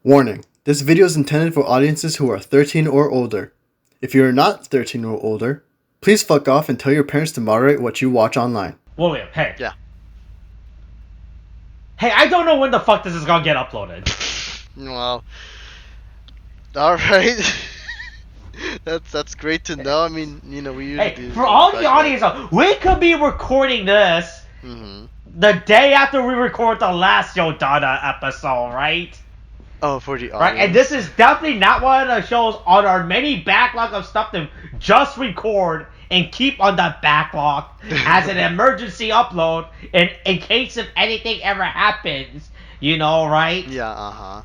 Warning, this video is intended for audiences who are 13 or older. If you are not 13 or older, please fuck off and tell your parents to moderate what you watch online. William, hey. Yeah. Hey, I don't know when the fuck this is gonna get uploaded. Well, alright. That's great to know. I mean, you know, we usually do. For all the audience, we could be recording this the day after we record the last Yodonna episode, right? Oh, for the audience. Right, and this is definitely not one of the shows on our many backlog of stuff to just record and keep on the backlog as an emergency upload in case if anything ever happens, you know, right? Yeah,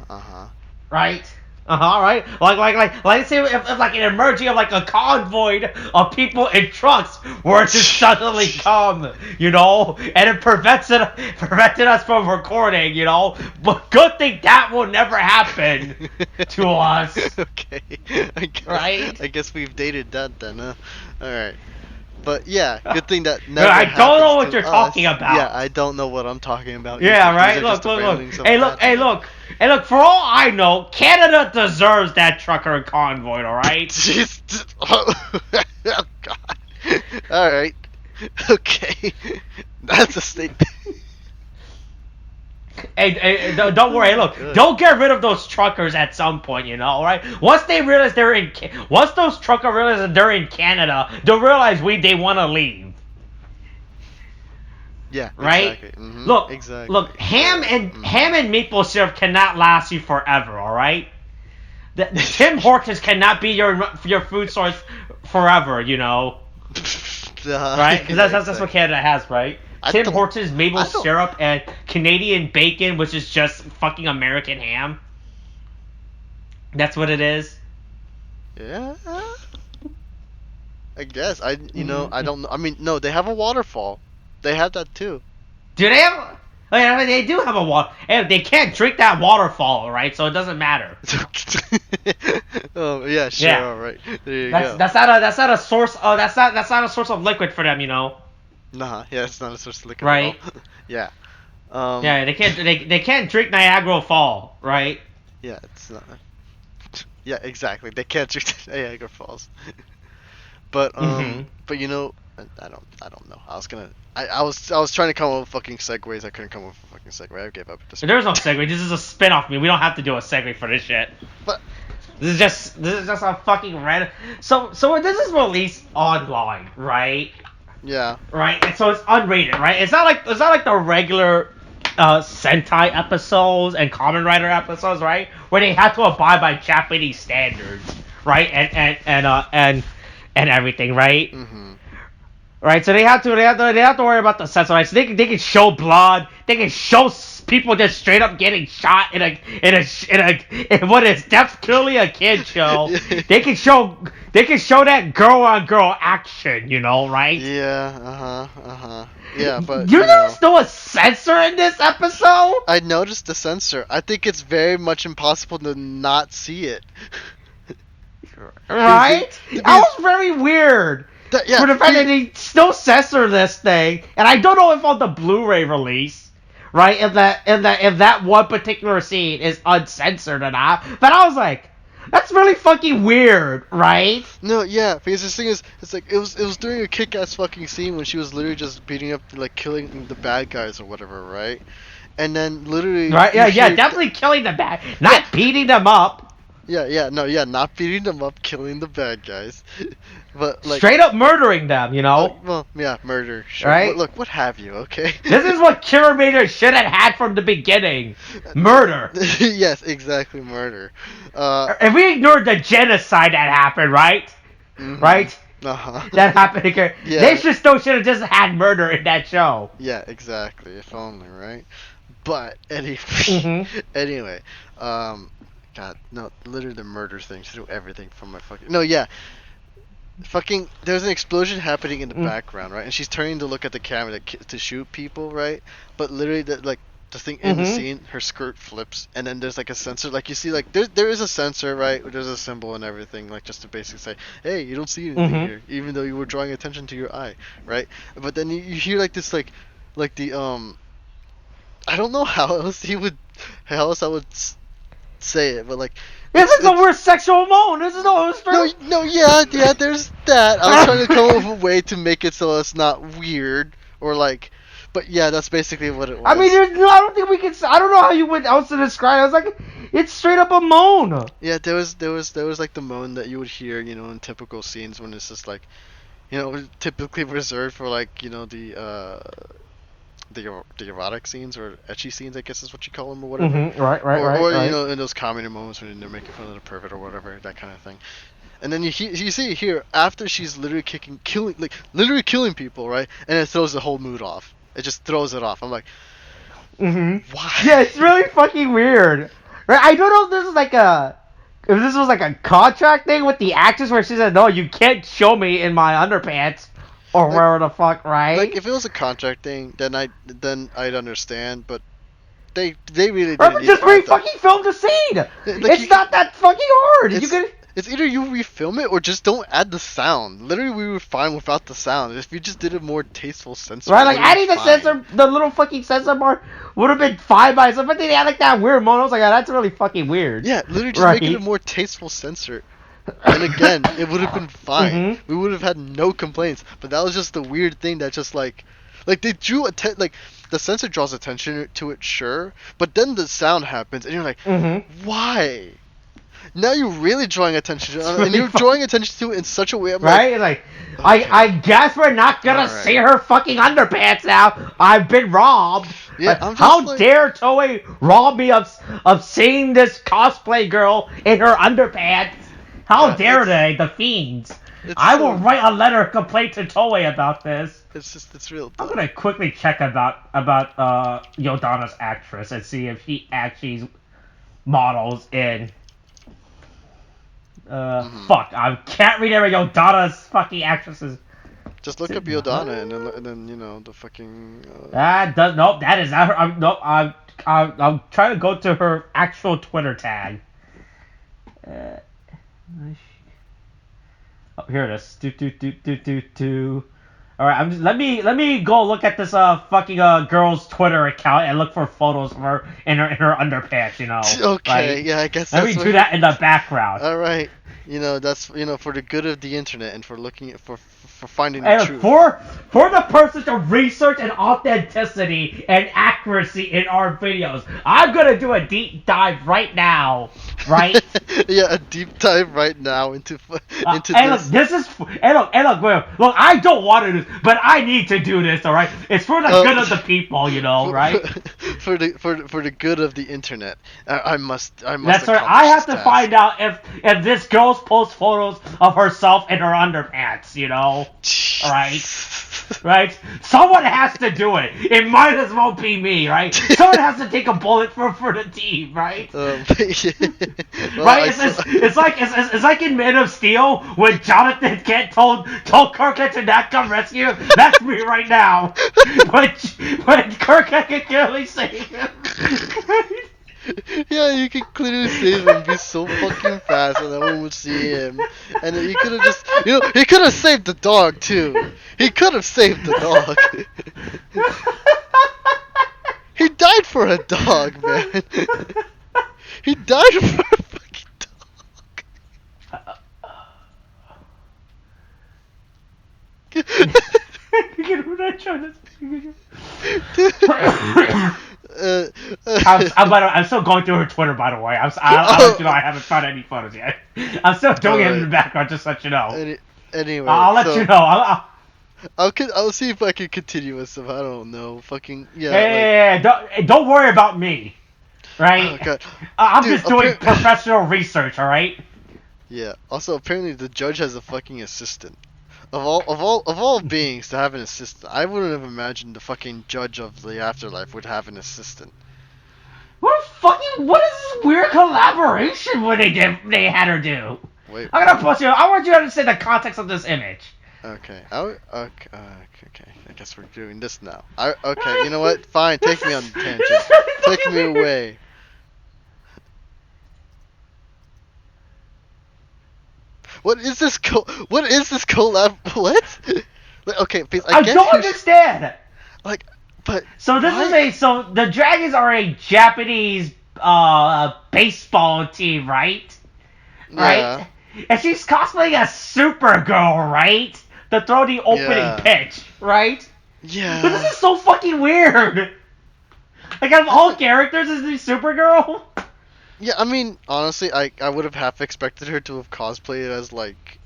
Right? Right? Like say if like an emergency of like a convoy of people in trucks were to suddenly come, you know, and it prevented us from recording, you know. But good thing that will never happen to us. Okay. I guess we've dated that then, huh? Alright. But yeah, good thing that never I don't know what to you're us. talking about. Yeah, I don't know what I'm talking about. Yeah, right? Look. Hey, look. For all I know, Canada deserves that trucker convoy, alright? Oh, God. Alright. Okay. That's a statement. Hey, don't worry. Hey, look, don't get rid of those truckers at some point, you know, alright? Once those truckers realize that they're in Canada, they'll realize they want to leave. Yeah, right? Exactly. Mm-hmm. Look, ham and maple syrup cannot last you forever, all right? Tim Hortons cannot be your food source forever, you know. Right? Because that's what Canada has, right? Tim Hortons, maple syrup, and Canadian bacon, which is just fucking American ham. That's what it is. Yeah. I guess I don't know. I mean, no, they have a waterfall. They have that too. Do they have? I mean, they do have a water. And they can't drink that waterfall, right? So it doesn't matter. Oh yeah, sure. Yeah. All right. There you go. That's not a source. That's not a source of liquid for them, you know. Nah, yeah, it's not a source of liquid. Right. At all. Yeah. Yeah, they can't drink Niagara Fall, right? Yeah, it's not. Yeah, exactly. They can't drink Niagara Falls. But but you know, I don't know. I was trying to come up with fucking segues. I couldn't come up with a fucking segue. I gave up. There's no segue. This is a spin-off. We don't have to do a segue for this shit. But this is just a fucking random. So when this is released online, right? Yeah. Right. And so it's unrated, right? It's not like the regular Sentai episodes and Kamen Rider episodes, right? Where they have to abide by Japanese standards, right? And everything, right? Mm-hmm. Right, so they have to worry about the censor rights. They can show blood. They can show people just straight up getting shot in what is that's clearly a kid show. They can show that girl on girl action, you know, right? Yeah, Yeah, but you notice there was censor in this episode? I noticed the censor. I think it's very much impossible to not see it. Right? That was very weird. Yeah, for the fact that they still censor this thing, and I don't know if on the Blu-ray release, right, if that one particular scene is uncensored or not, but I was like, that's really fucking weird, right? No, yeah, because this thing is, it's like it was during a kick-ass fucking scene when she was literally just beating up, like killing the bad guys or whatever, right? And then literally, right, yeah, definitely killing the bad, not beating them up. Yeah, not beating them up, killing the bad guys, but like straight up murdering them, you know. Well, yeah, murder, sure. Right? Look, what have you? Okay. This is what Kiramager should have had from the beginning: murder. Yes, exactly, murder. If we ignored the genocide that happened, right? Mm-hmm. Right? That happened. Yeah. They should have just had murder in that show. Yeah, exactly. If only, right? But anyway, God, no, literally the murder thing. To do everything from my fucking... No, yeah. Fucking, there's an explosion happening in the background, right? And she's turning to look at the camera to shoot people, right? But literally, the thing in the scene, her skirt flips, and then there's like a sensor. Like, you see, like, there is a sensor, right? There's a symbol and everything, like, just to basically say, hey, you don't see anything here, even though you were drawing attention to your eye, right? But then you hear, like, this, like the, I don't know how else I would say it, but like. This is the worst sexual moan. This is yeah, there's that. I was trying to come up with a way to make it so it's not weird or like, but yeah, that's basically what it was. I mean, I don't think we can. I don't know how you would else to describe it. I was like, it's straight up a moan. Yeah, there was like the moan that you would hear, in typical scenes when it's just like, typically reserved for like, the erotic scenes or ecchi scenes, I guess is what you call them or whatever. Mm-hmm. Right. Or in those comedy moments when they're making fun of the pervert or whatever, that kind of thing. And then you see here after she's literally killing people, right? And it throws the whole mood off. It just throws it off. I'm like, why? Yeah, it's really fucking weird. Right? I don't know if this was like a contract thing with the actress where she said, no, you can't show me in my underpants. Or where the fuck, right? Like if it was a contract thing, then I'd understand. But they really didn't. Just fucking film the scene. It's not that fucking hard. It's either you refilm it or just don't add the sound. Literally, we were fine without the sound. If you just did a more tasteful censor, right? Like adding the little fucking censor bar would have been fine by itself. But they had like that weird moment. I was like, oh, that's really fucking weird. Yeah, literally just make it a more tasteful censor. And again, it would have been fine. Mm-hmm. We would have had no complaints. But that was just the weird thing that just like they drew the censor draws attention to it, sure. But then the sound happens, and you're like, why? Now you're really drawing attention to it, and you're drawing attention to it in such a way. I'm right? Like, okay. I guess we're not gonna see her fucking underpants now. I've been robbed. Yeah, how dare Toei rob me of seeing this cosplay girl in her underpants? How dare they, the fiends? I will write a letter of complaint to Toei about this. It's real dumb. I'm gonna quickly check about Yodonna's actress and see if she actually models in. Fuck, I can't read every Yodonna's fucking actresses. Just look up Yodonna and then the fucking. That is not her. I'm trying to go to her actual Twitter tag. Oh, here it is. All right, let me go look at this fucking girl's Twitter account and look for photos of her in her underpants. Okay, right? Yeah, I guess. Let me do that in the background. All right, that's for the good of the internet and for looking for finding the truth. For the purpose of research and authenticity and accuracy in our videos, I'm gonna do a deep dive right now. Right? Yeah, a deep dive right now into and this. Look, look, I don't want to do this, but I need to do this. All right, it's for the good of the people, right? For the good of the internet, I must. That's right. I have to find out if this girl posts photos of herself in her underpants. Right? Someone has to do it. It might as well be me, right? Someone has to take a bullet for the team, right? Well, right? It's like in Man of Steel when Jonathan Kent told Kirk to not come rescue him. That's me right now. When Kirk could clearly save him. Yeah, you could clearly save him, be so fucking fast, and no one would see him. And he could have just, he could have saved the dog too. He could have saved the dog. He died for a dog, man. He died for a fucking dog. I'm still going through her Twitter, by the way. I'll let you know I haven't found any photos yet. I'm still doing it in the background, just to let you know. Anyway, I'll let you know. I'll see if I can continue with stuff. I don't know. Fucking yeah. Hey, don't worry about me, right? Oh, God. I'm just doing professional research, all right? Yeah. Also, apparently the judge has a fucking assistant. Of all beings to have an assistant, I wouldn't have imagined the fucking judge of the afterlife would have an assistant. What is this weird collaboration what they had her do? Wait. I'm gonna post you. I want you to understand the context of this image. Okay. Okay. I guess we're doing this now. Okay. You know what? Fine. Take me on the tangent. Take me away. What is this collab? What? Okay, please. I don't understand. But so this is so the dragons are a Japanese baseball team, right? Yeah. Right? And she's cosplaying as Supergirl, right? To throw the opening pitch, right? Yeah. But this is so fucking weird. Like, out of all characters, is this Supergirl? Yeah, I mean, honestly, I would have half expected her to have cosplayed as like,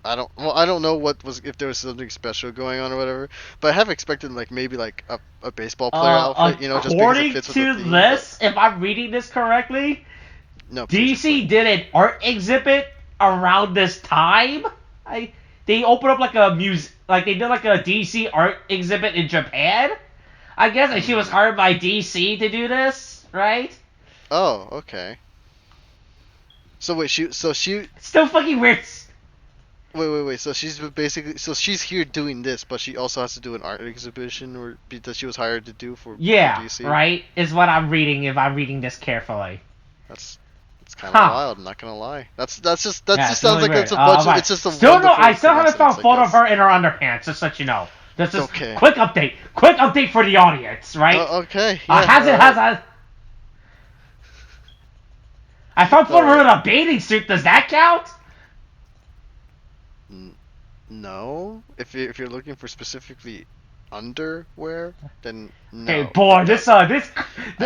I don't know what was, if there was something special going on or whatever, but I have expected like maybe like a baseball player outfit, you know, just because it fits with the According to theme. this, if I'm reading this correctly, No, please DC explain. did an art exhibit around this time. They opened up like they did like a DC art exhibit in Japan. I guess, and she was hired by DC to do this, right? Oh, okay. So wait, she Still fucking weird. wait. So she's basically, so she's here doing this, but she also has to do an art exhibition or that she was hired to do for Yeah, DC. right? Is what I'm reading if I'm reading this carefully. It's kind of wild. I'm not gonna lie. That just sounds like really it's a weird. bunch of, Right. it's just a Still no. I still haven't found a coincidence, photo I of her in her underpants. Just so you know. This is Okay. quick update. Quick update for the audience, right? Okay. I found a photo of her in a bathing suit. Does that count? No. If you're looking for specifically underwear, then no. Hey, boy,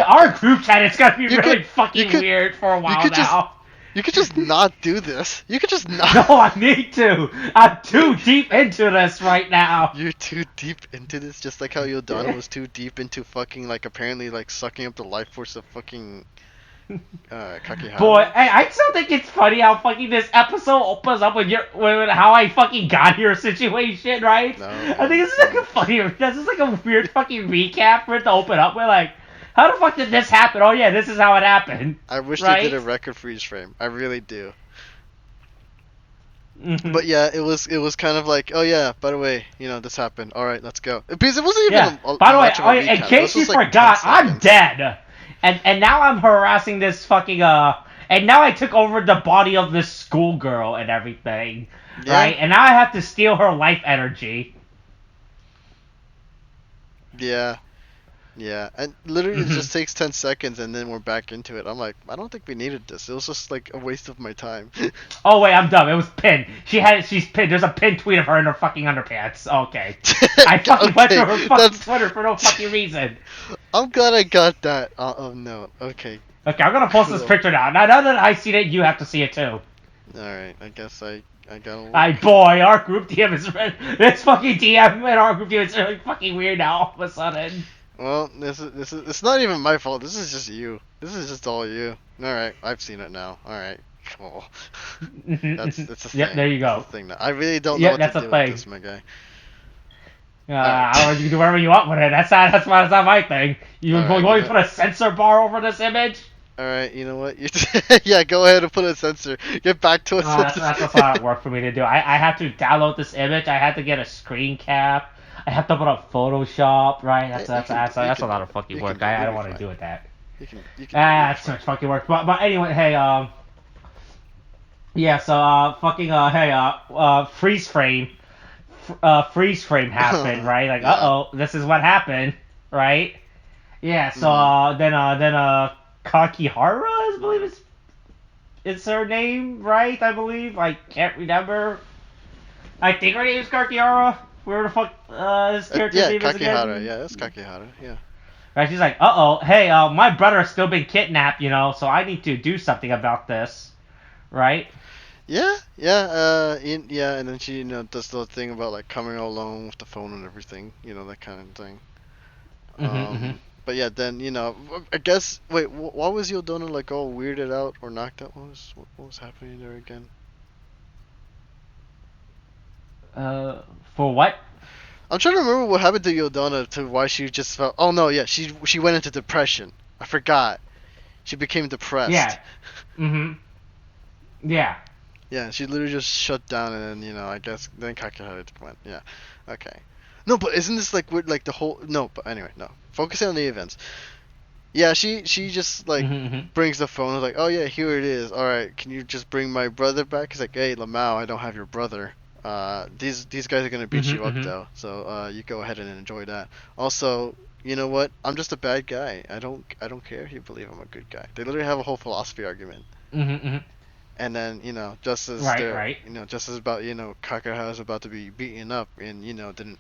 our group chat is gonna be really fucking weird for a while now. You could just not do this. You could just not. No, I need to. I'm too deep into this right now. You're too deep into this, just like how Yodonna was too deep into fucking, like, apparently, like, sucking up the life force of fucking Kakihara. Boy, I still think it's funny how fucking this episode opens up with how I fucking got here situation, right? No, I think it's like a funny, this is like a weird fucking recap for it to open up with, like, how the fuck did this happen? Oh yeah, this is how it happened. I wish right? they did a record freeze frame. I really do. Mm-hmm. But yeah, it was kind of like, oh yeah, by the way, you know, this happened. All right, let's go. Because it wasn't even By the way, much of a in recap. case you This was like forgot, 10 I'm seconds. dead. And now I'm harassing this fucking and now I took over the body of this schoolgirl and everything. Yeah. Right? And now I have to steal her life energy. Yeah. Yeah, and literally it just takes 10 seconds and then we're back into it. I'm like, I don't think we needed this. It was just like a waste of my time. Oh wait, I'm dumb. It was pinned. She's pinned. There's a pinned tweet of her in her fucking underpants. Okay. I fucking went to her fucking Twitter for no fucking reason. I'm glad I got that. Oh no. Okay. Okay, I'm gonna post this picture now. Now that I've seen it, you have to see it too. Alright, I guess I gotta look. Boy, our group DM is this fucking DM and our group DM is really fucking weird now all of a sudden. Well, this is it's not even my fault. This is just you. This is just all you. All right, I've seen it now. All right, cool. That's a thing. Yep, there you go. That's a thing now. I really don't know what that's to a do thing. with this, my guy. You can do whatever you want with it. That's not my thing. You All going right, to put a censor bar over this image? All right, you know what? Yeah, go ahead and put a censor. Get back to us. That's not work for me to do. I have to download this image. I have to get a screen cap. I have to put up Photoshop, right? That's a lot of fucking work. I don't want to do with that. You can That's too much fucking work. But anyway, hey, yeah. So freeze frame happened, right? Like, Yeah. this is what happened, right? Yeah. So then Kakihara, I believe it's her name, right? I believe. I can't remember. I think her name is Kakihara. Where the fuck his character's name is again? Kakihara. Yeah, that's Kakihara. Yeah. Right, she's like, hey, my brother's still been kidnapped, so I need to do something about this, right? Yeah, and then she, does the thing about like coming alone with the phone and everything, that kind of thing. But yeah, then I guess why was Yodonna like all weirded out or knocked out? What was happening there again? For what? I'm trying to remember what happened to Yodonna to why she just felt. Oh no, yeah, she went into depression. I forgot. She became depressed. Yeah. Yeah. Yeah, she literally just shut down, and then I guess then Kakihara went. Yeah. Okay. No, but isn't this like weird? Like the whole but anyway, no. Focusing on the events. Yeah, she just like brings the phone. Like, oh yeah, here it is. All right, can you just bring my brother back? He's like, hey, Lamau, I don't have your brother. These guys are gonna beat you up though, so you go ahead and enjoy that. Also, you know what? I'm just a bad guy. I don't care if you believe I'm a good guy. They literally have a whole philosophy argument. And then just as just as about Kakaha is about to be beaten up and didn't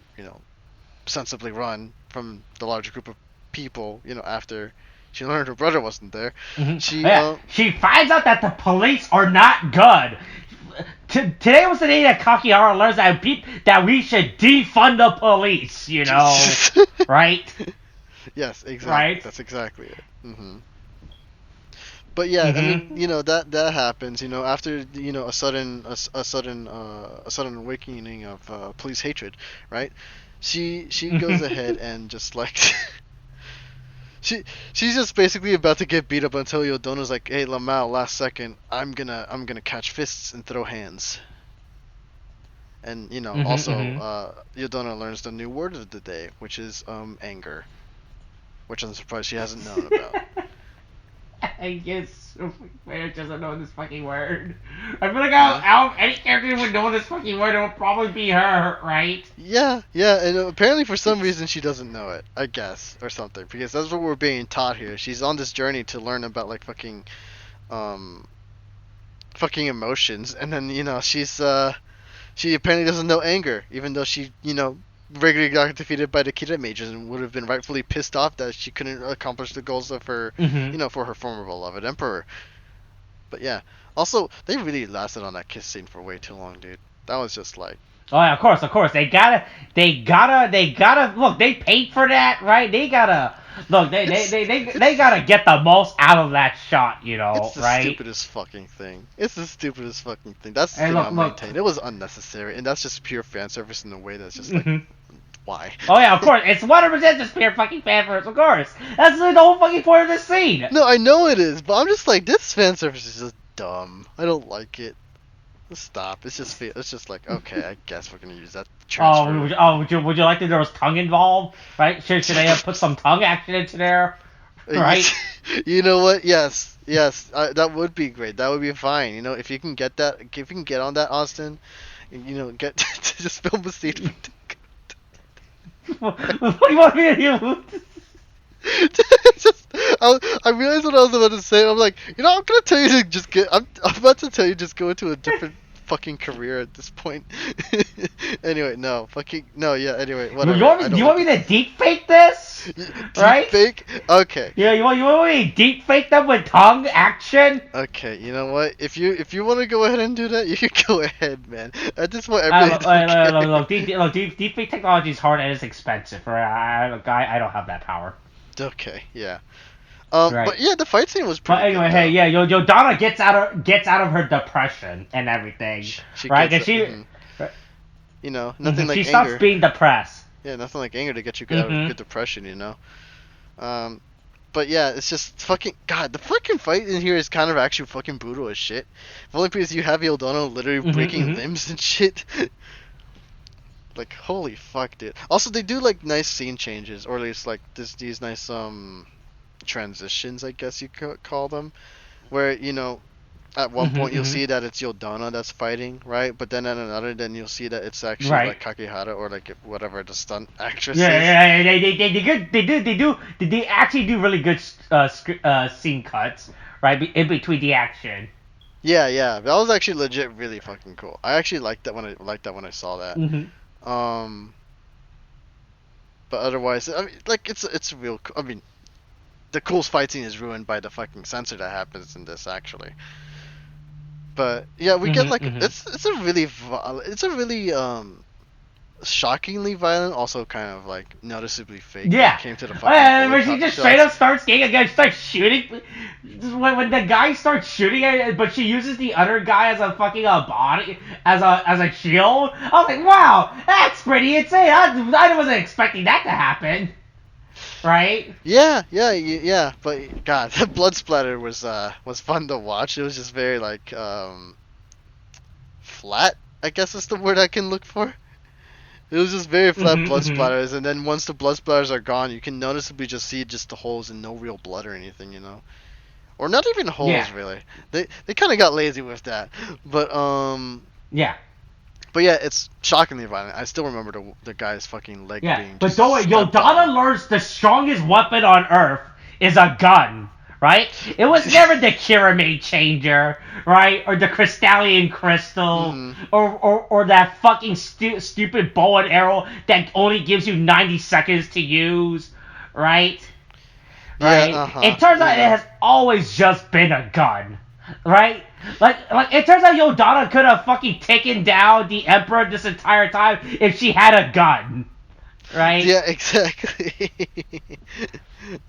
sensibly run from the larger group of people after she learned her brother wasn't there. She finds out that the police are not good. Today was the day that Kakihara learns that we should defund the police, right? Yes, exactly. Right? That's exactly it. But yeah, I mean, that happens. After a sudden awakening of police hatred, right? She goes ahead and just like she's just basically about to get beat up until Yodonna's like, "Hey, Lamau, last second, I'm gonna catch fists and throw hands." And Yodonna learns the new word of the day, which is anger, which I'm surprised she hasn't known about. I guess Flair doesn't know this fucking word. I feel like out of any character would know this fucking word, it would probably be her, right? Yeah, and apparently for some reason she doesn't know it, I guess, or something, because that's what we're being taught here. She's on this journey to learn about like fucking emotions, and then she apparently doesn't know anger, even though she regularly got defeated by the Kiramagers and would have been rightfully pissed off that she couldn't accomplish the goals of her, for her former beloved emperor. But yeah, also they really lasted on that kiss scene for way too long, dude. That was just like. Oh yeah, of course. They gotta look. They paid for that, right? They gotta look. They gotta get the most out of that shot, It's the right? stupidest fucking thing. That's the thing. That's the thing I maintain. It was unnecessary, and that's just pure fan service in a way that's just like. Why? Oh yeah, of course. It's 100% just pure fucking fan service, of course. That's the whole fucking point of this scene. No, I know it is, but I'm just like, this fan service is just dumb. I don't like it. Stop. It's just like, okay, I guess we're gonna use that transfer. Would you like that there was tongue involved? Right? Should they have put some tongue action into there? Right? You know what? Yes. That would be great. That would be fine. If you can get that, if you can get on that, Austin, get to just film a scene. What do you want me to do? I realized what I was about to say. I'm like, I'm gonna tell you to just I'm about to tell you just go into a different fucking career at this point. Anyway, no. Anyway, whatever. Do you want me to deep fake this? Right? Deep fake? Okay. Yeah, you want me to deep fake them with tongue action? Okay, you know what? If you want to go ahead and do that, you can go ahead, man. At this point, I really look, deep fake technology is hard and it's expensive. Right? I don't have that power. Okay, yeah. Right. But yeah, the fight scene was pretty. But anyway, good, hey, yeah, Yodonna gets out of her depression and everything, right? And nothing like she anger. stops being depressed. Yeah, nothing like anger to get you out of a good depression, But yeah, it's just fucking God. The fucking fight in here is kind of actually fucking brutal as shit. If only because you have Yodonna literally breaking limbs and shit. Like holy fuck, dude. Also, they do like nice scene changes, or at least like these nice transitions, I guess you could call them, where at one point you'll see that it's Yodonna that's fighting, right? But then at another, then you'll see that it's actually like Kakihara or like whatever the stunt actress is. Yeah, they actually do really good scene cuts, right, in between the action. Yeah, that was actually legit really fucking cool. I actually liked that when I saw that. But otherwise, I mean, like it's real. I mean, the cool fight scene is ruined by the fucking censor that happens in this actually. But yeah, we get like it's a really shockingly violent, also kind of like noticeably fake. Yeah, came to the fucking where she just straight up starts getting a guy, starts shooting. When the guy starts shooting, but she uses the other guy as a fucking body, as a shield. I was like, wow, that's pretty insane. I wasn't expecting that to happen. Right? Yeah. But God, the blood splatter was fun to watch. It was just very like flat, I guess is the word I can look for. It was just very flat blood splatters, and then once the blood splatters are gone, you can noticeably just see just the holes and no real blood or anything, or not even holes really. They kind of got lazy with that, but yeah. But yeah, it's shockingly violent. I still remember the guy's fucking leg being. But just don't worry, stepped Yodonna on. learns the strongest weapon on Earth is a gun, right? It was never the Kiramager changer, right? Or the Crystallian crystal, or that fucking stupid bow and arrow that only gives you 90 seconds to use, right? Right? Yeah, It turns out it has always just been a gun, right? Like it turns out Yodonna could have fucking taken down the Emperor this entire time if she had a gun, right? Yeah, exactly.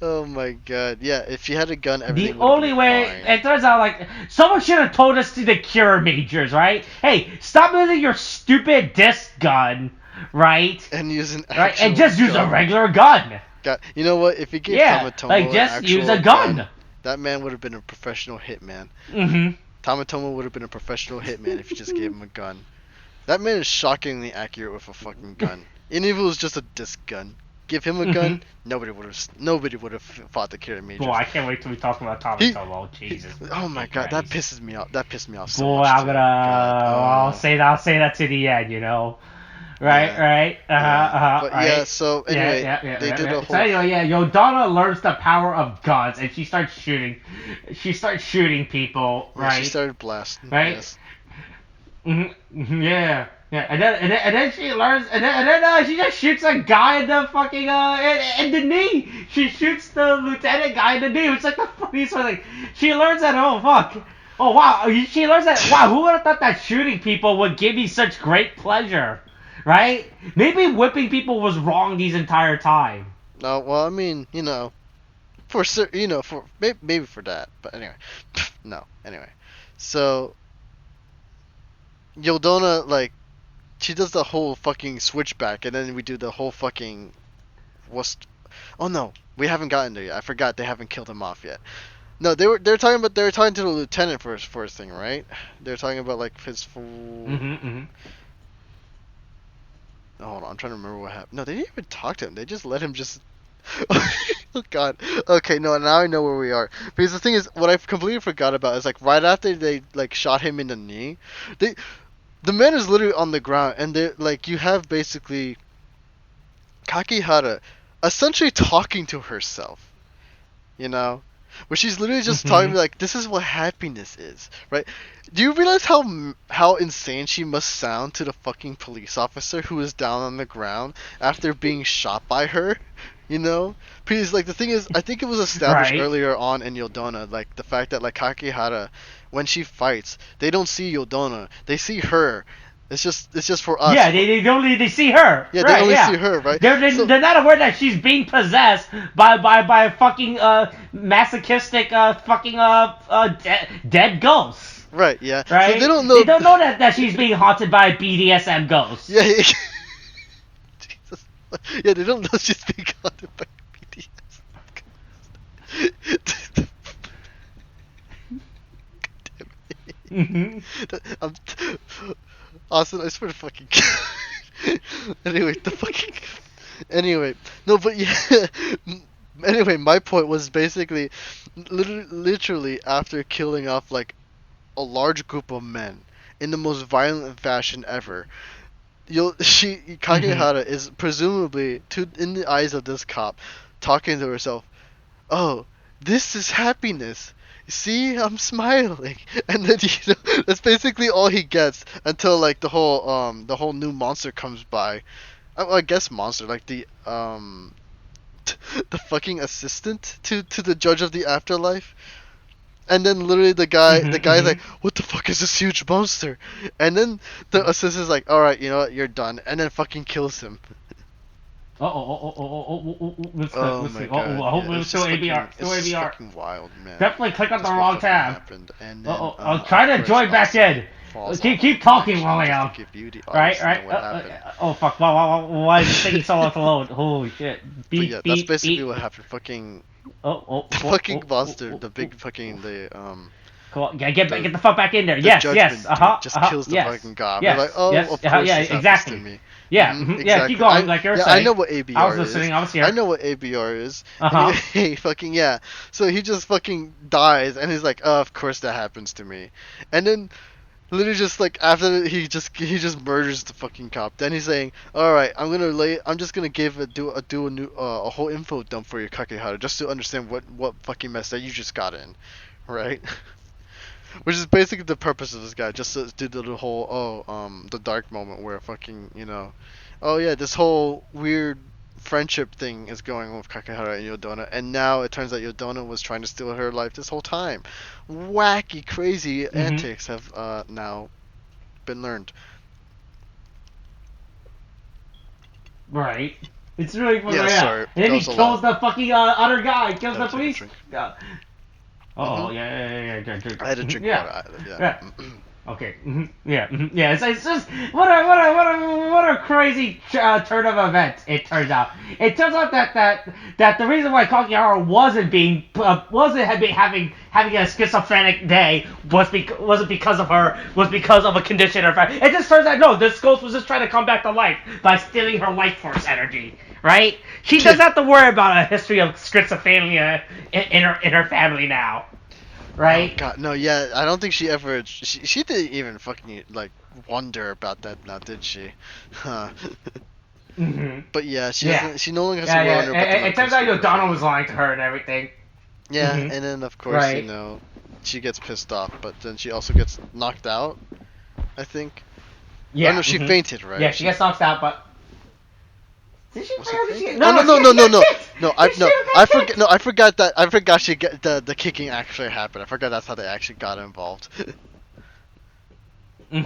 Oh my god. Yeah, if she had a gun, everything The would only be way fine. it turns out like someone should have told us to the Kiramagers, right? Hey, stop using your stupid disc gun, right? And use an Right, and actual just use a gun. regular gun. God, you know what? If you gave Yeah, Tamatomo like an just actual use a gun. that man would have been a professional hitman. Mm-hmm. Tamatomo would have been a professional hitman if you just gave him a gun. That man is shockingly accurate with a fucking gun. Even if it was just a disc gun. Give him a gun, nobody would have fought the Kiramagers. Boy, I can't wait till we talk about Tamatomo. Jesus. Oh my god, that Christ. pisses me off. That pissed me off so Boy, much. I'm too. gonna. God, I'll say that to the end, you know. Right, Yeah. right. But right. yeah, so anyway, they did a whole. So anyway, yeah, Yodonna learns the power of guns, and she starts shooting. She starts shooting people, Yeah, right? she started blasting. Right? Yes. Yeah, and then she learns, and then she just shoots a guy in the fucking in the knee. She shoots the lieutenant guy in the knee. It's like the funniest thing. She learns that. Oh fuck. Oh wow. She learns that. Wow. Who would have thought that shooting people would give me such great pleasure? Right? Maybe whipping people was wrong these entire time. No, well, I mean, for maybe for that, but anyway, no, anyway, so Yodonna, like, she does the whole fucking switchback, and then we do the whole fucking oh no, we haven't gotten there yet. I forgot they haven't killed him off yet. No, they were talking to the lieutenant first thing, right? They're talking about like his full. Oh, hold on, I'm trying to remember what happened. No, they didn't even talk to him. They just let him just. Oh god. Okay, no, now I know where we are. Because the thing is, what I completely forgot about is like right after they like shot him in the knee, the man is literally on the ground, and they like you have basically Kakihara essentially talking to herself, where she's literally just talking like, this is what happiness is, right? Do you realize how insane she must sound to the fucking police officer who is down on the ground after being shot by her? Because like the thing is, I think it was established earlier on in Yodonna, like the fact that like Kakihara, when she fights, they don't see Yodonna, they see her. It's just for us. Yeah, they see her. Yeah, right, they only see her, right? They're not aware that she's being possessed by fucking masochistic fucking dead ghosts. Right. Yeah. Right. So they don't know. They don't know that she's being haunted by a BDSM ghost. Yeah. Jesus. Yeah, they don't know she's being haunted by BDS. Austin, I swear to fucking Anyway, no, but yeah. Anyway, my point was basically, literally after killing off like a large group of men in the most violent fashion ever, Kakihara is presumably, in the eyes of this cop, talking to herself, "Oh, this is happiness. See, I'm smiling," and then that's basically all he gets until like the whole new monster comes by. I guess monster, like the fucking assistant to the judge of the afterlife. And then literally the guy's like, "What the fuck is this huge monster?" And then the assistant's like, "All right, you know what, you're done," and then fucking kills him. Let's Oh see. my god. I hope it's still ABR. It's Still ABR. fucking wild, man. Definitely click on the That's wrong what tab. happened. And then, I'll try to join back in. Keep talking while I am. Right. Oh fuck! Why is it taking so long to load? Holy shit! That's basically what happened. Fucking. The fucking monster, the big fucking Come on, get the fuck back in there. Yes. Just kills the fucking god. Yes, We're like, oh, yes, of course yeah, this happens exactly. to me. Yeah, Exactly. keep going. Like you're saying. I know what ABR I was listening. is. I was here. I know what ABR is. Hey, fucking yeah. So he just fucking dies, and he's like, oh, of course that happens to me. And then Literally just like after he just murders the fucking cop. Then he's saying, "All right, I'm just gonna do a new a whole info dump for you, Kakehara, just to understand what fucking mess that you just got in, right?" Which is basically the purpose of this guy, just to do the whole the dark moment where fucking oh yeah, this whole weird friendship thing is going on with Kakehara and Yodonna, and now it turns out Yodonna was trying to steal her life this whole time. Wacky, crazy antics have now been learned. Right. It's really funny. Yeah, sorry. And then That he was a kills lot. the fucking other guy. Kills the Gotta take a police. drink. Yeah. Oh yeah. Drink. I had to drink Yeah. water. Yeah. Okay. Yeah. It's just what a crazy turn of events. It turns out. It turns out that the reason why Kakihara wasn't having a schizophrenic day wasn't because of her. Was because of a condition in her family. It just turns out no. This ghost was just trying to come back to life by stealing her life force energy. Right? She doesn't have to worry about a history of schizophrenia in her family now. Right? Oh god, no, yeah, I don't think she ever. She didn't even fucking like wonder about that now, did she? Huh. But yeah, she doesn't. She no longer has to wonder about the it turns out Yodonna was lying to her and everything. Yeah, and then of course she gets pissed off, but then she also gets knocked out. I think. Yeah. Oh no, she fainted, right? Yeah, she gets knocked out, but. Did she faint? No. I forgot that. I forgot the kicking actually happened. I forgot that's how they actually got involved.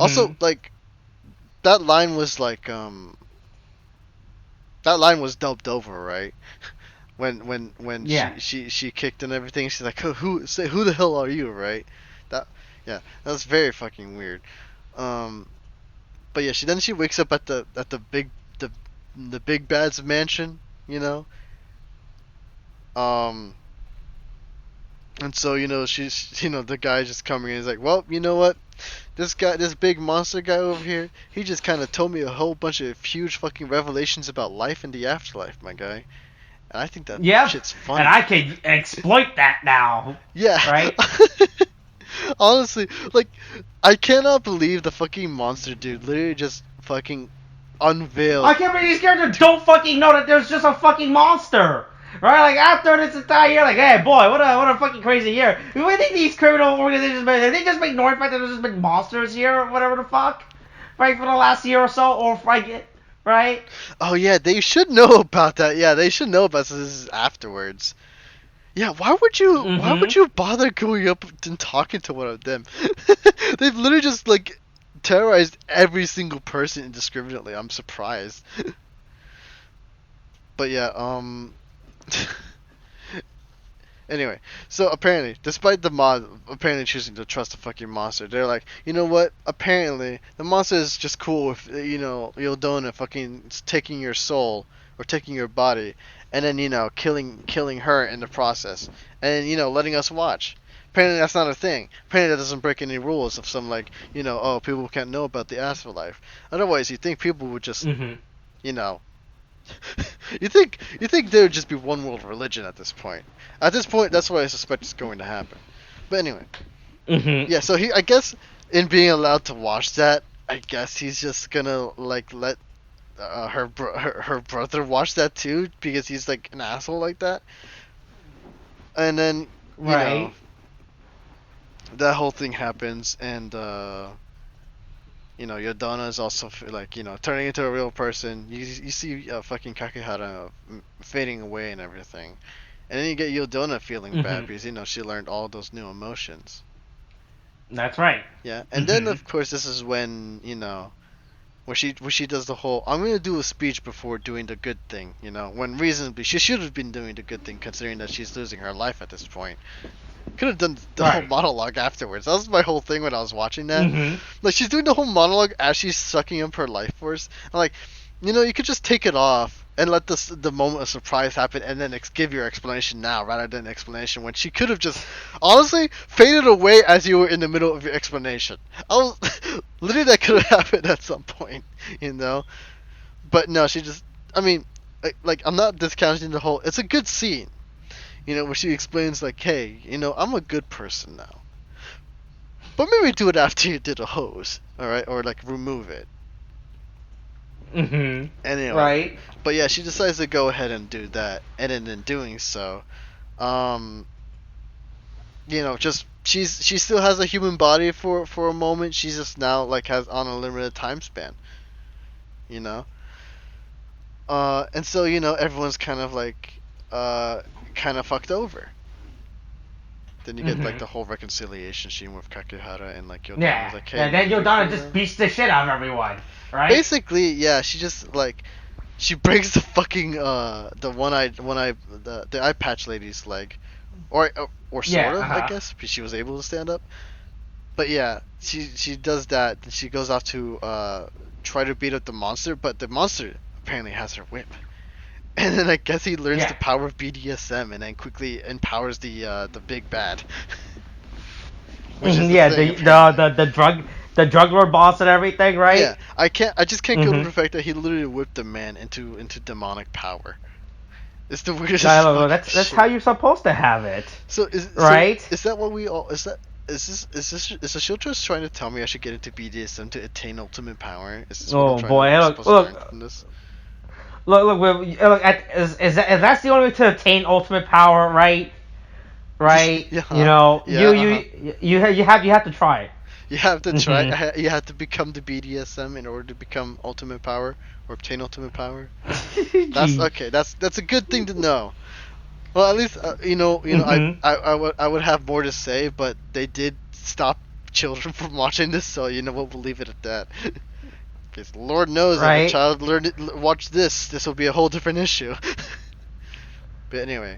Also, like, that line was like that line was dubbed over, right? When she kicked and everything, she's like, who the hell are you, right? That was very fucking weird. But yeah, she wakes up at the big bad's mansion, and so she's the guy just coming in. He's like, well, you know what, this big monster guy over here, he just kind of told me a whole bunch of huge fucking revelations about life and the afterlife, my guy. And I think that shit's funny. And I can exploit that now. Yeah. Right? Honestly, like, I cannot believe the fucking monster dude literally just fucking unveiled. I can't believe these characters don't fucking know that there's just a fucking monster. Right? Like, after this entire year, like, hey, boy, what a fucking crazy year. Do you think these criminal organizations, they just ignore the fact that there's just been monsters here or whatever the fuck? Right? For the last year or so? Or, right? Oh, yeah, they should know about that. Yeah, they should know about this afterwards. Yeah, why would you bother going up and talking to one of them? They've literally just, like, terrorized every single person indiscriminately. I'm surprised. But yeah, anyway, so apparently, despite the mod apparently choosing to trust the fucking monster, they're like, you know what? Apparently, the monster is just cool with, Yodonna fucking taking your soul or taking your body, and then, killing her in the process, and letting us watch. Apparently that's not a thing. Apparently that doesn't break any rules of some, like, oh, people can't know about the afterlife. Otherwise, you think people would just, you think there would just be one world religion at this point. At this point, that's what I suspect is going to happen. But anyway, yeah. So I guess, in being allowed to watch that, I guess he's just gonna like let her brother watch that too, because he's like an asshole like that. And then that whole thing happens, and Yodonna is also like turning into a real person. You see fucking Kakehara fading away and everything, and then you get Yodonna feeling bad because she learned all those new emotions. That's right. Yeah, and then of course this is when where she does the whole I'm gonna do a speech before doing the good thing. When reasonably she should have been doing the good thing, considering that she's losing her life at this point. Could have done the whole monologue afterwards. That was my whole thing when I was watching that. Like, she's doing the whole monologue as she's sucking up her life force. I'm like, you could just take it off and let the moment of surprise happen, and then give your explanation now rather than explanation, when she could have just honestly faded away as you were in the middle of your explanation. Literally that could have happened at some point, But no, she just, I mean, like, I'm not discounting the whole. It's a good scene. Where she explains, like, hey, I'm a good person now. But maybe do it after you did a hose, all right, or like remove it. Anyway, Right. but yeah, she decides to go ahead and do that, and then in doing so, just she still has a human body for a moment. She's just now like has on a limited time span, and so everyone's kind of like kind of fucked over. Then you get like the whole reconciliation scene with Kakehara and like Yodonna. Yeah. Like, hey, And then Yodonna just beats the shit out of everyone. Right. basically, yeah, she just like she breaks the fucking the eye patch lady's leg, or sort of, I guess, because she was able to stand up. But yeah, she does that. And she goes off to try to beat up the monster, but the monster apparently has her whip. And then I guess he learns the power of BDSM and then quickly empowers the big bad. The drug lord boss and everything, right? Yeah, I just can't go to the fact that he literally whipped the man into demonic power. It's the weirdest. That's how you're supposed to have it. So is that what we all is the shield trust trying to tell me I should get into BDSM to attain ultimate power? Is this Look, if that's the only way to attain ultimate power, right? Right? You have to try. You have to try. You have to become the BDSM in order to become ultimate power or obtain ultimate power. That's okay. That's a good thing to know. Well, at least I would have more to say, but they did stop children from watching this, so we'll leave it at that. Because Lord knows, if a child watch this will be a whole different issue. But anyway,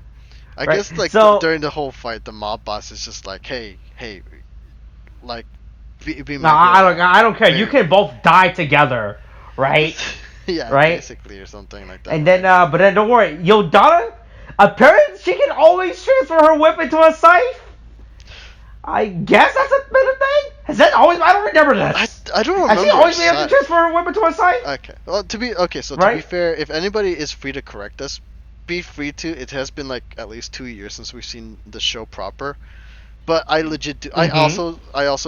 I guess during the whole fight, the mob boss is just like, hey, like, be my girl. I don't care. You can both die together, right? Yeah, right? Basically, or something like that. And then, but then don't worry, Yodonna, apparently she can always transfer her whip into a scythe. I guess that's been a thing. Has that always? I don't remember this. I don't remember. Has she always been able to transfer her whip into a scythe? Okay. Well, to be fair, if anybody is free to correct us, be free to. It has been like at least 2 years since we've seen the show proper. But I legit do. I also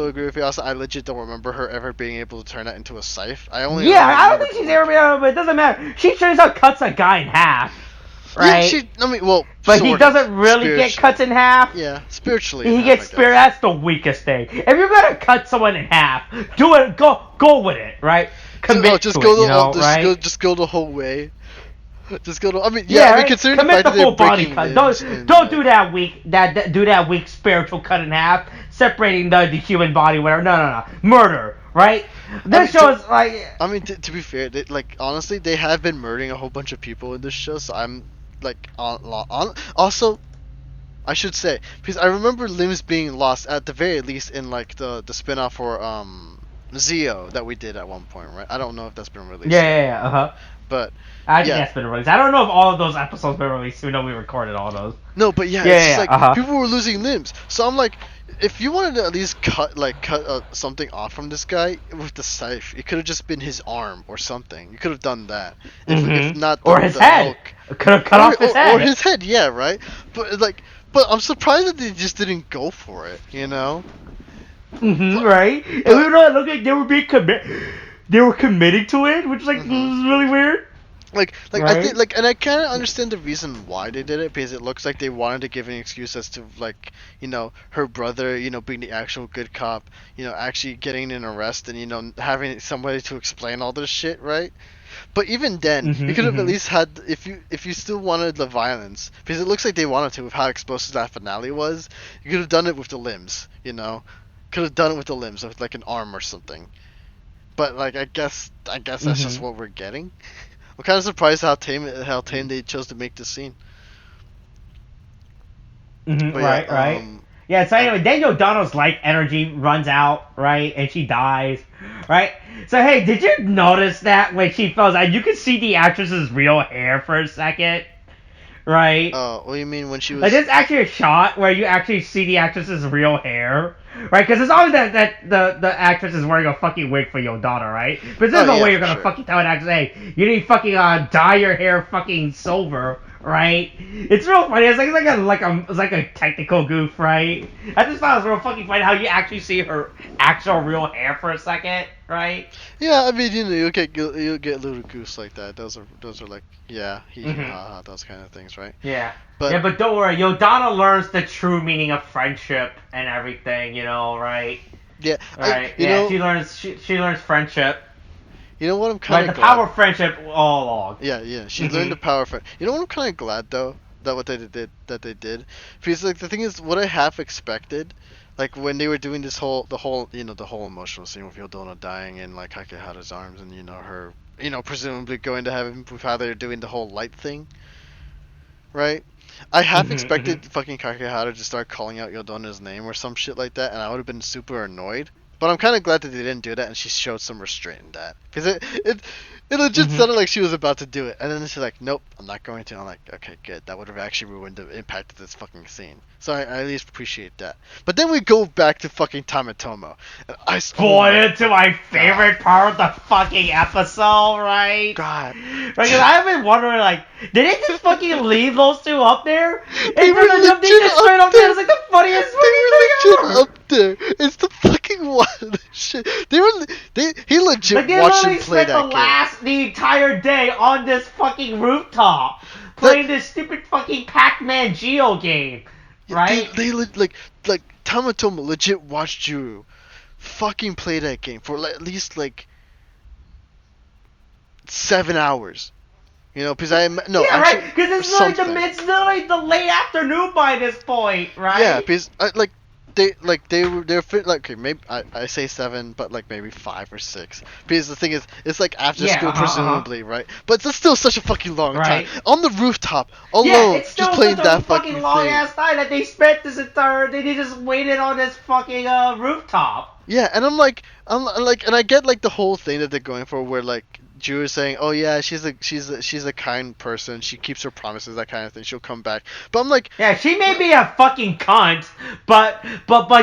agree with you. Also, I legit don't remember her ever being able to turn that into a scythe. I don't think she's ever been able. But it doesn't matter. She turns out cuts a guy in half. Right. Yeah, but he doesn't really get cut in half. Yeah, spiritually. He gets speared. That's the weakest thing. If you're gonna cut someone in half, do it. Go with it, right? Commit just to go it, right? Just go the whole way. Just go to. Right? Considering commit the full body cut. Don't do that weak. Do that weak spiritual cut in half, separating the human body. Whatever. No. Murder. Right? This show is like. I mean, to be fair, honestly, they have been murdering a whole bunch of people in this show, so I'm. Also, I should say, because I remember limbs being lost at the very least in like the spin-off for Zeo that we did at one point, right? I don't know if that's been released. Yeah. But I think that's been released. I don't know if all of those episodes been released. We know we recorded all those. No, but it's people were losing limbs, so I'm like, if you wanted to at least cut something off from this guy with the scythe, it could have just been his arm or something. You could have done that. If not, or his head. Could have cut off his head. Or his head, yeah, right. But I'm surprised that they just didn't go for it. Right. And we don't look like they were being They were committing to it, which was really weird. Right? I think and I kind of understand the reason why they did it, because it looks like they wanted to give an excuse as to her brother being the actual good cop, actually getting an arrest and having somebody to explain all this shit, right? But even then, you could have at least had, if you still wanted the violence, because it looks like they wanted to with how explosive that finale was, you could have done it with the limbs, could have done it with the limbs, with like an arm or something. But I guess that's just what we're getting. I'm kind of surprised how tame they chose to make this scene. Right. Yeah, so anyway, then Yodonna's life energy runs out, right? And she dies, right? So, hey, did you notice that when she falls out, you could see the actress's real hair for a second, right? Oh, what do you mean when she was... Like, there's actually a shot where you actually see the actress's real hair, right? Because it's always that the actress is wearing a fucking wig for Yodonna, right? But there's no way you're gonna fucking tell an actress, hey, you need fucking dye your hair fucking silver right? It's real funny. It's like a technical goof, right? I just thought it was real fucking funny how you actually see her actual real hair for a second, right? Yeah, I mean, you'll get little goose like that. Those are like, yeah, ha, those kind of things, right? Yeah. But But don't worry, Yodonna learns the true meaning of friendship and everything, right? yeah, Right. She learns friendship. You know what I'm Like kind the of glad. power of friendship all along. Yeah. She learned the power of. You know what I'm kind of glad though that what they did, because like the thing is, what I half expected, like when they were doing the whole emotional scene with Yodonna dying in like Kakehara's arms, and her presumably going to heaven with how they're doing the whole light thing, right? I half expected fucking Kakehara to start calling out Yodonna's name or some shit like that, and I would have been super annoyed. But I'm kind of glad that they didn't do that, and she showed some restraint in that. Because it legit sounded like she was about to do it. And then she's like, nope, I'm not going to. I'm like, okay, good. That would have actually ruined the impact of this fucking scene. So I at least appreciate that. But then we go back to fucking Tamatomo. And pointed to my favorite part of the fucking episode, right? God. Because I've been wondering, like, did they just fucking leave those two up there? They were legit just straight up there. It's like the funniest They were fucking thing legit ever. up there. It's the fucking wildest shit. He legit Like, they watched him literally play spent that game. the entire day on this fucking rooftop playing this stupid fucking Pac-Man Geo game, right? They like Tamatomo legit watched Juru fucking play that game for at least like 7 hours. Because right? Because it's literally the late afternoon by this point, right? Yeah, because they're fit like, okay, maybe I say 7, but like maybe 5 or 6. Because the thing is, it's like after school presumably, right? But it's still such a fucking long time on the rooftop alone, it's still just playing such that a fucking long ass time that they spent this entire. They just waited on this fucking rooftop. Yeah, and I'm like, and I get like the whole thing that they're going for, where like Drew is saying, oh yeah, she's a kind person, she keeps her promises, that kind of thing, she'll come back. But I'm like, yeah, she may be a fucking cunt, but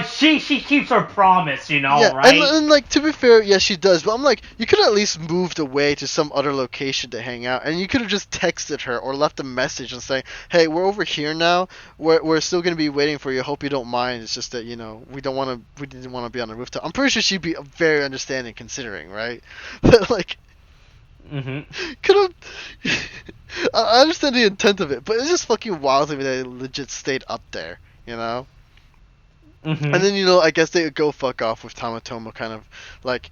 she keeps her promise, right? And like, to be fair, yeah, she does. But I'm like, you could have at least moved away to some other location to hang out, and you could have just texted her or left a message and saying, hey, we're over here now. We're still gonna be waiting for you. Hope you don't mind. It's just that we didn't want to be on the rooftop. I'm pretty sure she'd be very understanding, considering, right? But like. Could have. I understand the intent of it, but it's just fucking wild to me that they legit stayed up there, And then I guess they would go fuck off with Tamatomo, kind of like,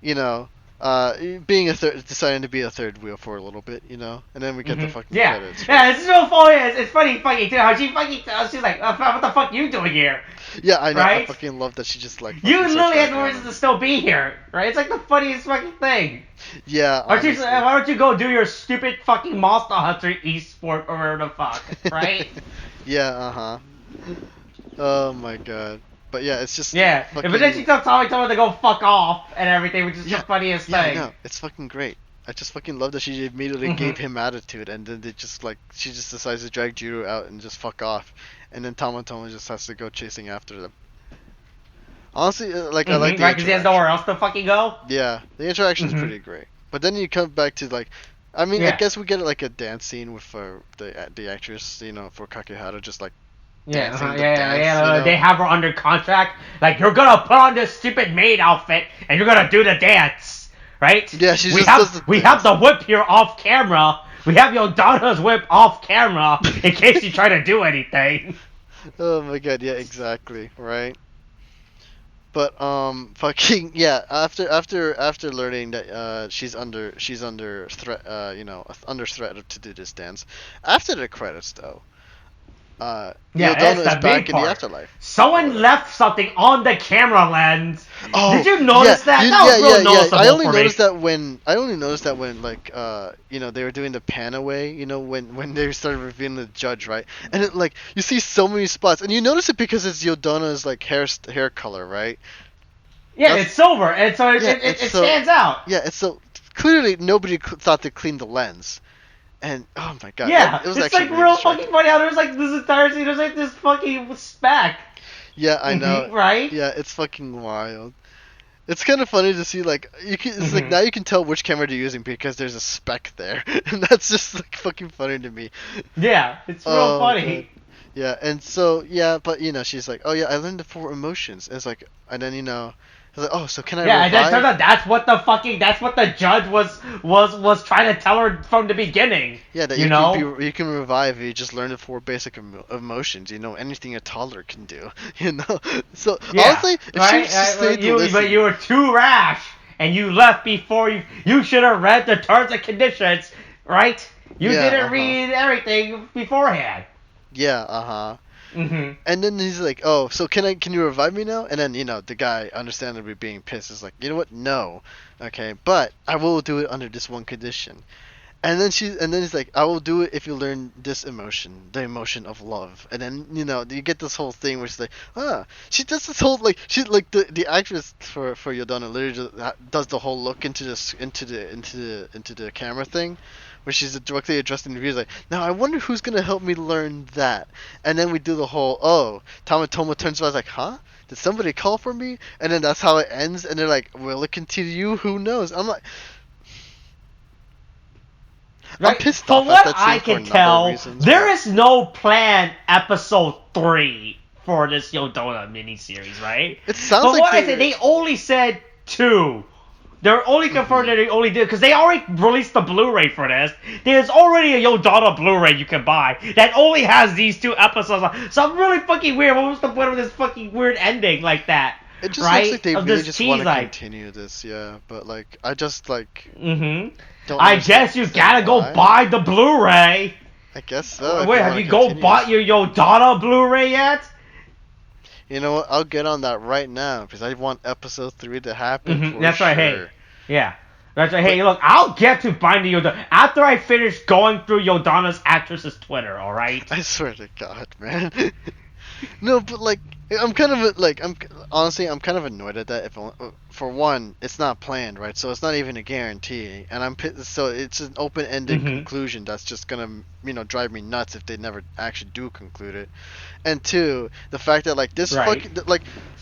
being deciding to be a third wheel for a little bit, and then we get the fucking credits. Yeah, it's so funny. It's funny fucking too how she fucking she's like, what the fuck you doing here? Yeah, I know. Right? I fucking love that she just like. You literally had no reason to still be here, right? It's like the funniest fucking thing. Yeah. Why don't you go do your stupid fucking Monster Hunter esport or whatever the fuck, right? Yeah. Oh my god. But yeah, it's just But then she tells Tommy to go fuck off and everything, which is the funniest thing. I know. It's fucking great. I just fucking love that she immediately gave him attitude, and then she just decides to drag Jiro out and just fuck off, and then Tamatomo just has to go chasing after them. Honestly, I like the right, because he has nowhere else to fucking go. Yeah, the interaction is pretty great. But then you come back to like, I guess we get like a dance scene with the actress, for Kakehara, just like. Yeah. They have her under contract. Like, you're gonna put on this stupid maid outfit and you're gonna do the dance, right? Yeah, we have the whip here off camera. We have Yodonna's whip off camera in case you try to do anything. Oh my god, yeah, exactly, right. But fucking yeah. After learning that she's under threat, under threat to do this dance. After the credits, though. Yodonna is back in the afterlife. Someone left something on the camera lens. Oh, did you notice that? That was real noticeable. I only noticed that when like they were doing the pan away, when they started revealing the judge, right? And it like you see so many spots, and you notice it because it's Yodonna's like hair color, right? Yeah, it's silver, and so it stands out. Yeah, it's so clearly nobody thought to clean the lens. And oh my god, yeah, it was it's actually like real fucking funny how there's like this entire scene, there's like this fucking speck. Yeah, I know. Right? Yeah, it's fucking wild. It's kind of funny to see, like, you can. It's like now you can tell which camera they're using because there's a speck there, and that's just like fucking funny to me. Yeah, it's real funny. God. Yeah, and so yeah, but she's like, oh yeah, I learned the 4 emotions. And it's like, and then it's like, oh, so can I? Yeah, revive? and then turns out that's what the judge was trying to tell her from the beginning. Yeah, that you can revive if you just learn the 4 basic emotions. Anything a toddler can do. So honestly, if she just stayed to listen, but you were too rash and you left before you should have read the terms and conditions, right? You didn't read everything beforehand. Yeah, And then he's like, "Oh, so can you revive me now?" And then the guy, understandably being pissed, is like, "You know what? No, okay, but I will do it under this one condition." And then he's like, "I will do it if you learn this emotion, the emotion of love." And then you get this whole thing where she's like, she does this whole the actress for Yodonna literally just does the whole look into the camera thing, where she's directly addressing the viewers like, now I wonder who's gonna help me learn that. And then we do the whole Tamatomo turns around like, huh? Did somebody call for me? And then that's how it ends. And they're like, will it continue? Who knows? I'm like. Right. I'm pissed From off what at that I scene can for tell, reasons, there but... is no planned episode 3 for this Yodonna miniseries, right? It sounds But like what I said, they only said 2. They're only confirmed that they only did because they already released the Blu-ray for this. There's already a Yodonna Blu-ray you can buy that only has these 2 episodes. So I'm really fucking weird. What was the point of this fucking weird ending like that? It just right? looks like they of really just want to like... continue this, yeah. But like, I just like. I guess you gotta go buy the Blu-ray. I guess so. Wait, have you bought your Yodonna Blu-ray yet? You know what? I'll get on that right now because I want episode 3 to happen. For That's sure. right. Hey, yeah. That's right. Hey, look, I'll get to buying the Yodonna after I finish going through Yodonna's actress's Twitter. All right. I swear to God, man. No, but like, I'm kind of like, honestly, I'm kind of annoyed at that. For one, it's not planned, right? So it's not even a guarantee, and so it's an open-ended conclusion that's just gonna, drive me nuts if they never actually do conclude it. And 2, the fact that like this fucking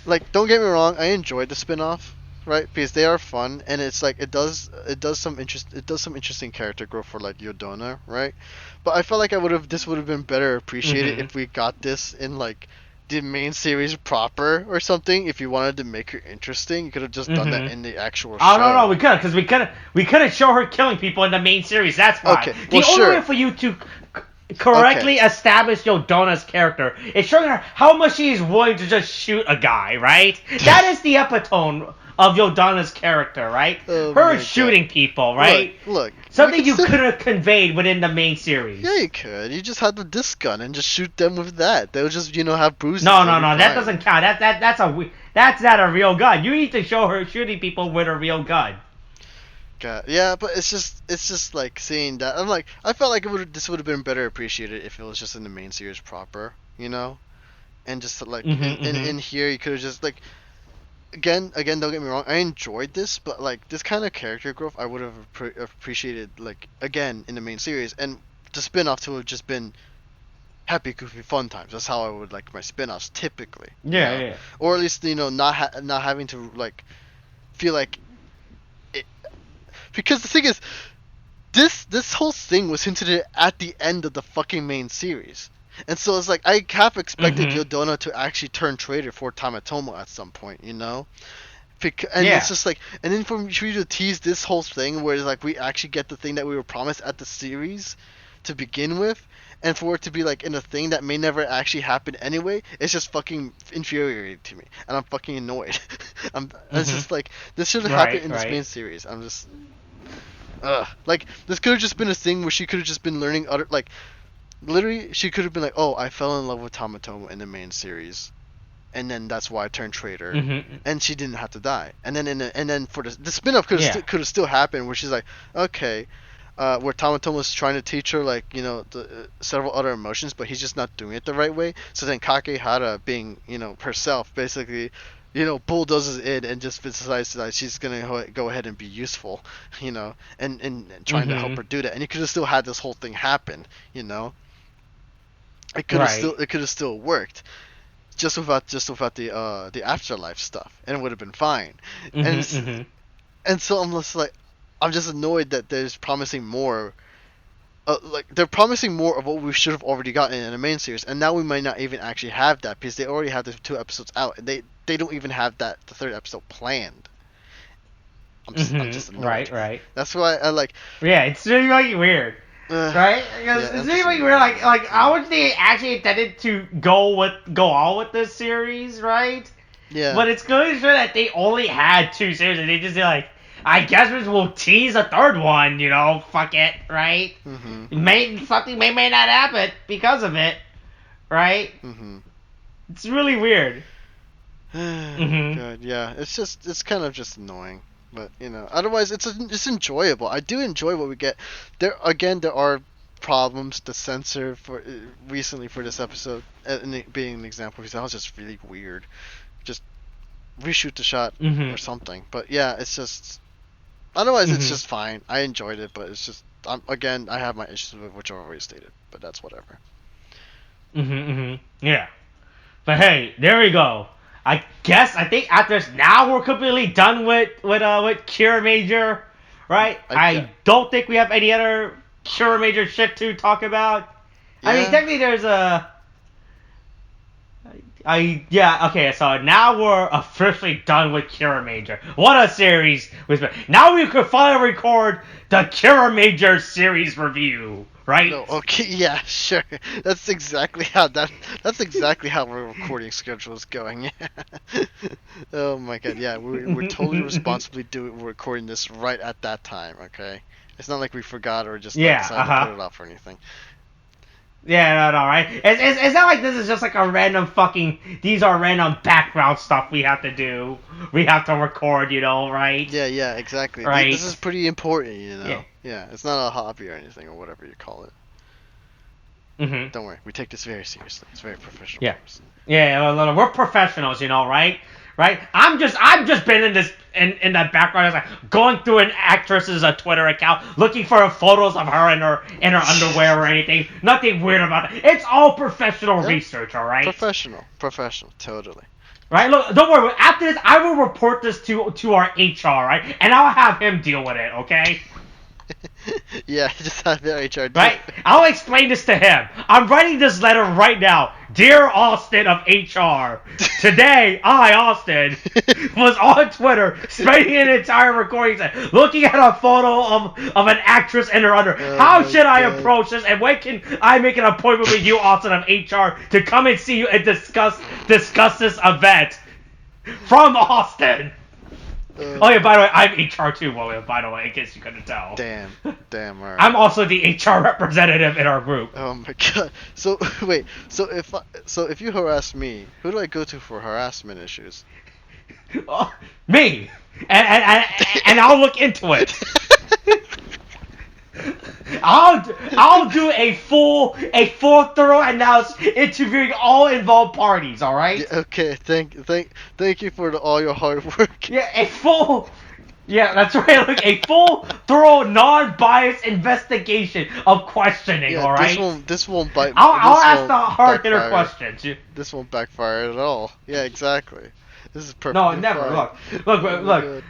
like don't get me wrong, I enjoyed the spin-off, right? Because they are fun, and it's like it does some interesting character growth for like Yodonna, right? But I felt like this would have been better appreciated if we got this in like the main series proper or something. If you wanted to make her interesting, you could have just done that in the actual show. Oh no, we could, because we couldn't show her killing people in the main series. That's why. Okay, the only way for you to correctly establish Yodonna's character is showing her how much she is willing to just shoot a guy, right? That is the epitome of Yodonna's character, right? Her shooting people, right? Look. Something you could have conveyed within the main series. Yeah, you could. You just had the disc gun and just shoot them with that. They would just, have bruises. No, that doesn't count. That's not a real gun. You need to show her shooting people with a real gun. God, yeah, but it's just like seeing that. I'm like, I felt like this would have been better appreciated if it was just in the main series proper, and just like in here you could have just like. Again, don't get me wrong. I enjoyed this, but like this kind of character growth, I would have appreciated like again in the main series, and the spin-off to have just been happy, goofy, fun times. That's how I would like my spin-offs typically. Yeah. Or at least not having to like feel like it, because the thing is, this whole thing was hinted at the end of the fucking main series. And so it's like I half expected Yodonna to actually turn traitor for Tamatomo at some point, it's just like, and then for you to tease this whole thing where it's like we actually get the thing that we were promised at the series to begin with, and for it to be like in a thing that may never actually happen anyway, it's just fucking infuriating to me, and I'm fucking annoyed. It's just like this should have happened in this main series. I'm just, like this could have just been a thing where she could have just been learning other like. Literally, she could have been like, "Oh, I fell in love with Tamatomo in the main series, and then that's why I turned traitor," and she didn't have to die. And then for the spin-off could have still happened, where she's like, "Okay," where Tamatomo's trying to teach her like the several other emotions, but he's just not doing it the right way. So then Kakehara, being herself, basically. Bulldozes in and just decides that she's gonna go ahead and be useful, and trying to help her do that. And you could have still had this whole thing happen, It could have still worked. just without the afterlife stuff, and it would have been fine. And so I'm just like, I'm just annoyed that there's promising more. Like they're promising more of what we should have already gotten in the main series, and now we might not even actually have that because they already have the 2 episodes out, and they don't even have the 3rd episode planned. I'm just annoyed. Right. That's why I like. Yeah, it's really weird. Right? Because yeah, it's really weird. Like how much they actually intended to go on with this series, right? Yeah. But it's good to show that they only had 2 series, and they just did like, I guess we'll tease a 3rd one. You know, fuck it, right? Something may not happen because of it, right? It's really weird. Good. Yeah. It's kind of just annoying. But otherwise it's enjoyable. I do enjoy what we get. There are problems to censor for recently for this episode, and it being an example because that was just really weird. Just reshoot the shot or something. But yeah, it's just otherwise it's just fine. I enjoyed it, but it's just I have my issues with it, which I've already stated. But that's whatever. Yeah. But hey, there we go. I think after this, now we're completely done with Kiramager, right? I don't think we have any other Kiramager shit to talk about. Yeah. I mean, technically there's okay, so now we're officially done with Kiramager. What a series! Now we could finally record the Kiramager series review. Right? No, okay, yeah, sure. That's exactly how our recording schedule is going. Yeah. Oh my god, yeah, we're totally responsibly recording this right at that time. Okay, it's not like we forgot or just decided to put it off or anything. Yeah, no, right? It's not like this is just like a random these are random background stuff we have to do. We have to record, right? Yeah, exactly. Right. This is pretty important, Yeah, it's not a hobby or anything or whatever you call it. Don't worry, we take this very seriously. It's very professional. Yeah, we're professionals, right? Right? I'm just been in this in that background, like going through an actress's Twitter account, looking for photos of her in her underwear or anything. Nothing weird about it. It's all professional research, all right? Professional, totally. Right? Look, don't worry. After this, I will report this to our HR, right? And I'll have him deal with it, okay? Yeah, just have the HR do right? I'll explain this to him. I'm writing this letter right now. Dear Austin of HR, today I, Austin, was on Twitter spending an entire recording looking at a photo of an actress in her under. How should I approach this, and when can I make an appointment with you, Austin of HR, to come and see you and discuss this event? From Austin. Oh yeah, by the way, I'm HR too, William, by the way, in case you couldn't tell. Damn, alright. I'm also the HR representative in our group. Oh my god. So, wait, so if you harass me, who do I go to for harassment issues? Me! And I'll look into it. I'll do a full thorough analysis interviewing all involved parties. All right. Yeah, okay. Thank you for all your hard work. Yeah, Yeah, that's right. Look, a full, thorough, non-biased investigation of questioning. Yeah, all right. This won't bite. I'll ask the hard hitter questions. This won't backfire at all. Yeah, exactly. This is perfect. No, never. Fine. Look.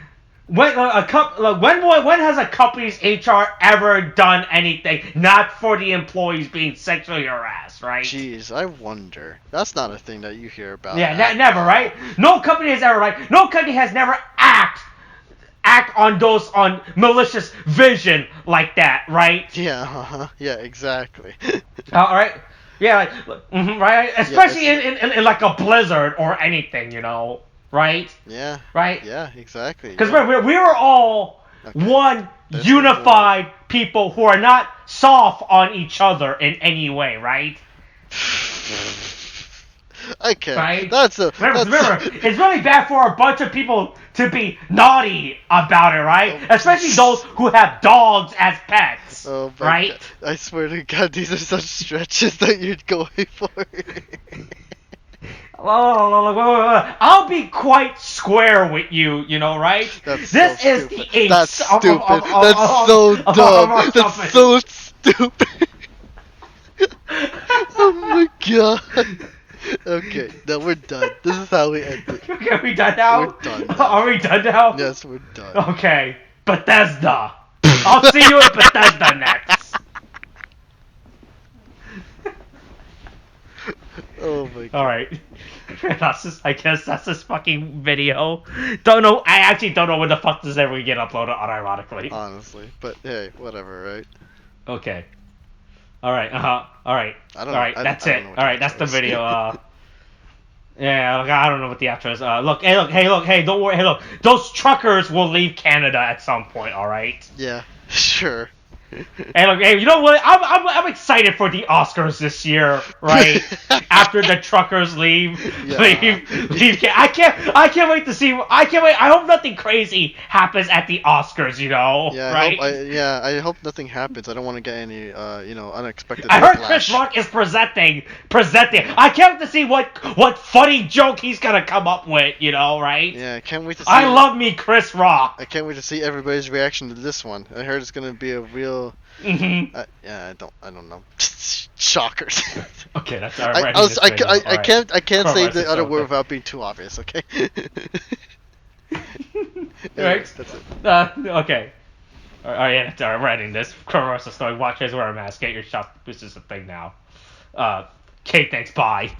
When has a company's HR ever done anything not for the employees being sexually harassed, right? Jeez, I wonder. That's not a thing that you hear about. Yeah, never, right? No company has ever, right? No company has never act on malicious vision like that, right? Yeah, yeah, exactly. All right. Yeah, right. Especially in like a blizzard or anything, right? Yeah. Right? Yeah, exactly. Because we were all one unified people who are not soft on each other in any way, right? Okay. Right? Remember, it's really bad for a bunch of people to be naughty about it, right? Especially those who have dogs as pets. Oh, right? God. I swear to God, these are such stretches that you're going for. I'll be quite square with you, right? That's this so is stupid. the ace. That's stupid. That's so dumb. That's so stupid. Oh my god. Okay, no, we're done. This is how we end it. Okay, are we done now? We're done now. Are we done now? Yes, we're done. Okay, Bethesda. I'll see you at Bethesda next. Oh my god. Alright. I guess that's this fucking video. I actually don't know when the fuck this ever get uploaded unironically. Honestly, but hey, whatever, right? Okay. Alright, alright. I don't Alright, know- I that's don't it. know what Alright, the that's the outro is. video. Yeah, look, I don't know what the outro is. Hey, don't worry. Hey, look, those truckers will leave Canada at some point, alright? Yeah, sure. Hey, look, hey, you know what? I'm excited for the Oscars this year, right? After the truckers leave, Yeah. leave. I can't wait to see. I can't wait. I hope nothing crazy happens at the Oscars. You know, Yeah, right? I hope nothing happens. I don't want to get any, unexpected. I heard whiplash. Chris Rock is presenting. I can't wait to see what funny joke he's gonna come up with. You know, right? Yeah, I can't wait to see. I love me Chris Rock. I can't wait to see everybody's reaction to this one. I heard it's gonna be a real. Mm-hmm. Yeah, I don't know. Shockers. Okay, that's our. I can't say the other word Okay. without being too obvious. Okay. Right. That's it. Okay. Alright, yeah, that's alright. We're ending this. Crossroads story. Watch as wear a mask. Get your shot. This is a thing now. Okay, thanks. Bye.